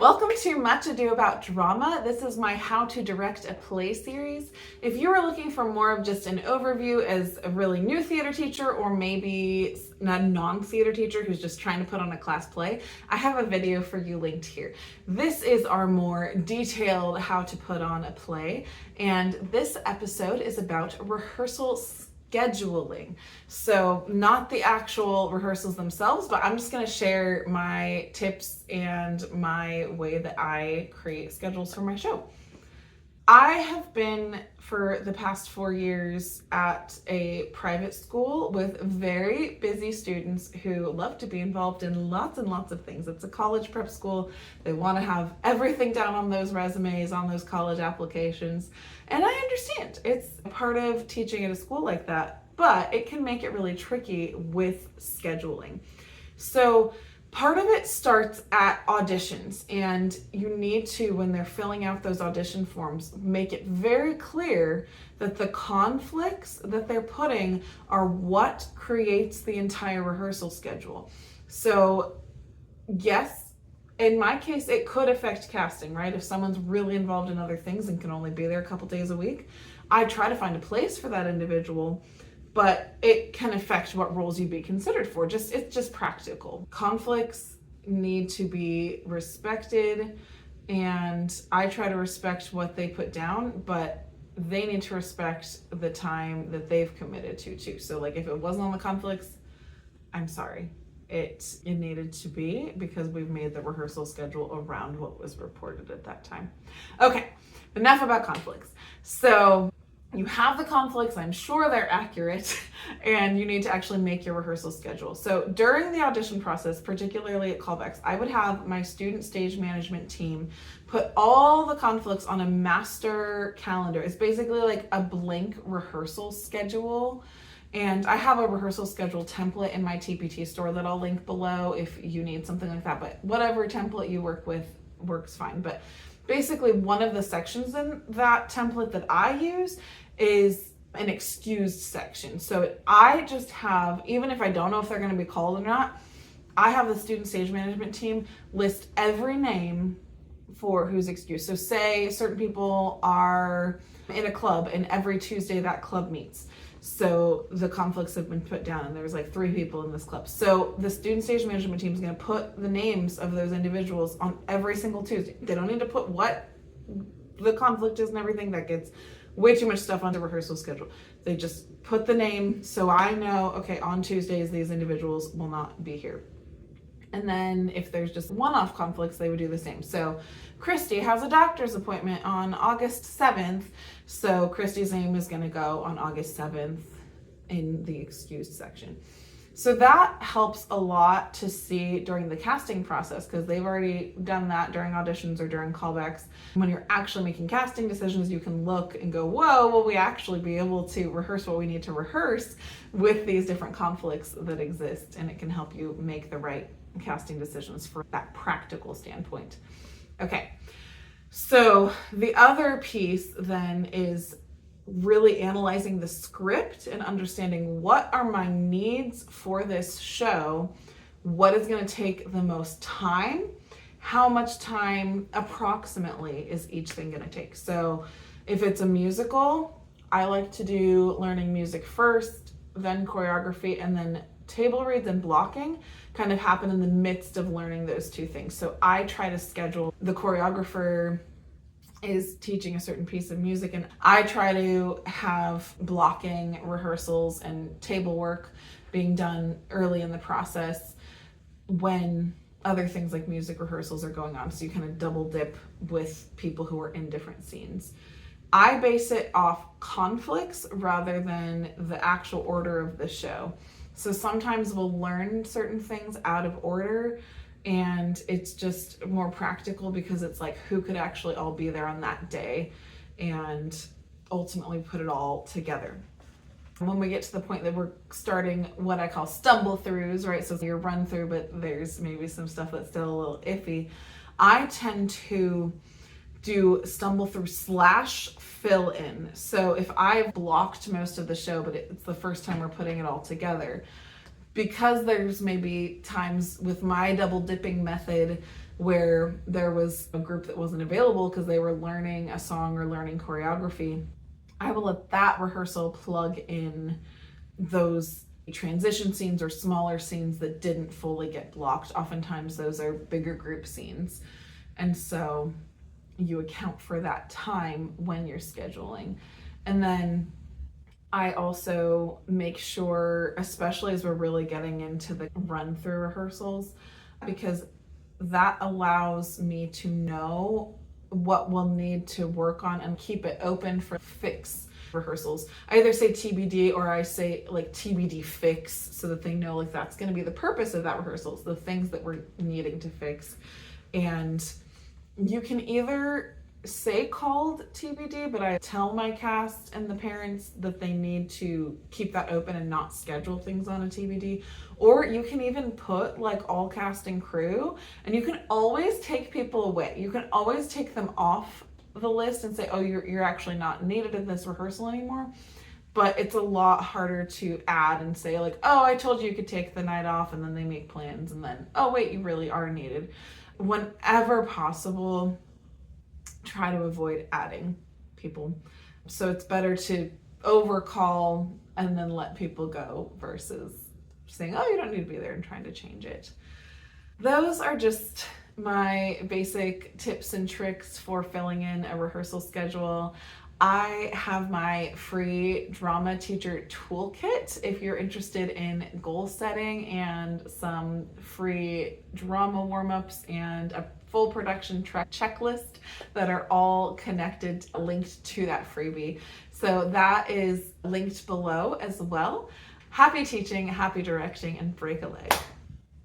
Welcome to Much Ado About Drama. This is my How to Direct a Play series. If you are looking for more of just an overview as a really new theater teacher, or maybe a non-theater teacher who's just trying to put on a class play, I have a video for you linked here. This is our more detailed how to put on a play, and this episode is about rehearsal scheduling. So not the actual rehearsals themselves, but I'm just going to share my tips and my way that I create schedules for my show. I have been for the past 4 years at a private school with very busy students who love to be involved in lots and lots of things. It's a college prep school. They want to have everything down on those resumes, on those college applications. And I understand it's part of teaching at a school like that, but it can make it really tricky with scheduling. So part of it starts at auditions, and you need to, when they're filling out those audition forms, make it very clear that the conflicts that they're putting are what creates the entire rehearsal schedule. So yes, in my case, it could affect casting, right? If someone's really involved in other things and can only be there a couple days a week, I try to find a place for that individual, but it can affect what roles you'd be considered for. It's just practical. Conflicts need to be respected, and I try to respect what they put down, but they need to respect the time that they've committed to too. So like if it wasn't on the conflicts, I'm sorry. It needed to be, because we've made the rehearsal schedule around what was reported at that time. Okay, enough about conflicts. So you have the conflicts, I'm sure they're accurate, and you need to actually make your rehearsal schedule. So during the audition process, particularly at callbacks, I would have my student stage management team put all the conflicts on a master calendar. It's basically like a blank rehearsal schedule. And I have a rehearsal schedule template in my TPT store that I'll link below if you need something like that. But whatever template you work with works fine. But basically one of the sections in that template that I use is an excused section. So I just have, even if I don't know if they're going to be called or not, I have the student stage management team list every name for who's excused. So say certain people are in a club and every Tuesday that club meets. So the conflicts have been put down and there's like 3 people in this club. So the student stage management team is going to put the names of those individuals on every single Tuesday. They don't need to put what the conflict is and everything. That gets way too much stuff on the rehearsal schedule. They just put the name so I know, okay, on Tuesdays these individuals will not be here. And then if there's just one-off conflicts, they would do the same. So Christy has a doctor's appointment on August 7th. So Christy's name is going to go on August 7th in the excused section. So that helps a lot to see during the casting process, because they've already done that during auditions or during callbacks. When you're actually making casting decisions, you can look and go, whoa, will we actually be able to rehearse what we need to rehearse with these different conflicts that exist? And it can help you make the right casting decisions for that practical standpoint. Okay, so the other piece then is really analyzing the script and understanding what are my needs for this show, what is going to take the most time, how much time approximately is each thing going to take. So if it's a musical, I like to do learning music first, then choreography, and then table reads and blocking kind of happen in the midst of learning those 2 things. So I try to schedule, the choreographer is teaching a certain piece of music, and I try to have blocking, rehearsals, and table work being done early in the process when other things like music rehearsals are going on. So you kind of double dip with people who are in different scenes. I base it off conflicts rather than the actual order of the show. So sometimes we'll learn certain things out of order, and it's just more practical because it's like who could actually all be there on that day and ultimately put it all together. When we get to the point that we're starting what I call stumble throughs, right? So your run through, but there's maybe some stuff that's still a little iffy. I tend to do stumble through / fill in. So if I've blocked most of the show, but it's the first time we're putting it all together, because there's maybe times with my double dipping method where there was a group that wasn't available because they were learning a song or learning choreography, I will let that rehearsal plug in those transition scenes or smaller scenes that didn't fully get blocked. Oftentimes those are bigger group scenes. And so you account for that time when you're scheduling. And then I also make sure, especially as we're really getting into the run through rehearsals, because that allows me to know what we'll need to work on and keep it open for fix rehearsals. I either say TBD or I say like TBD fix, so that they know like that's going to be the purpose of that rehearsal, the things that we're needing to fix. And you can either say called TBD, but I tell my cast and the parents that they need to keep that open and not schedule things on a TBD. Or you can even put like all cast and crew, and you can always take people away. You can always take them off the list and say, oh, you're actually not needed in this rehearsal anymore. But it's a lot harder to add and say like, oh, I told you could take the night off, and then they make plans and then, oh wait, you really are needed. Whenever possible, try to avoid adding people. So it's better to overcall and then let people go versus saying, oh, you don't need to be there, and trying to change it. Those are just my basic tips and tricks for filling in a rehearsal schedule. I have my free drama teacher toolkit if you're interested in goal setting, and some free drama warm-ups and a full production checklist that are all connected, linked to that freebie. So that is linked below as well. Happy teaching, happy directing, and break a leg.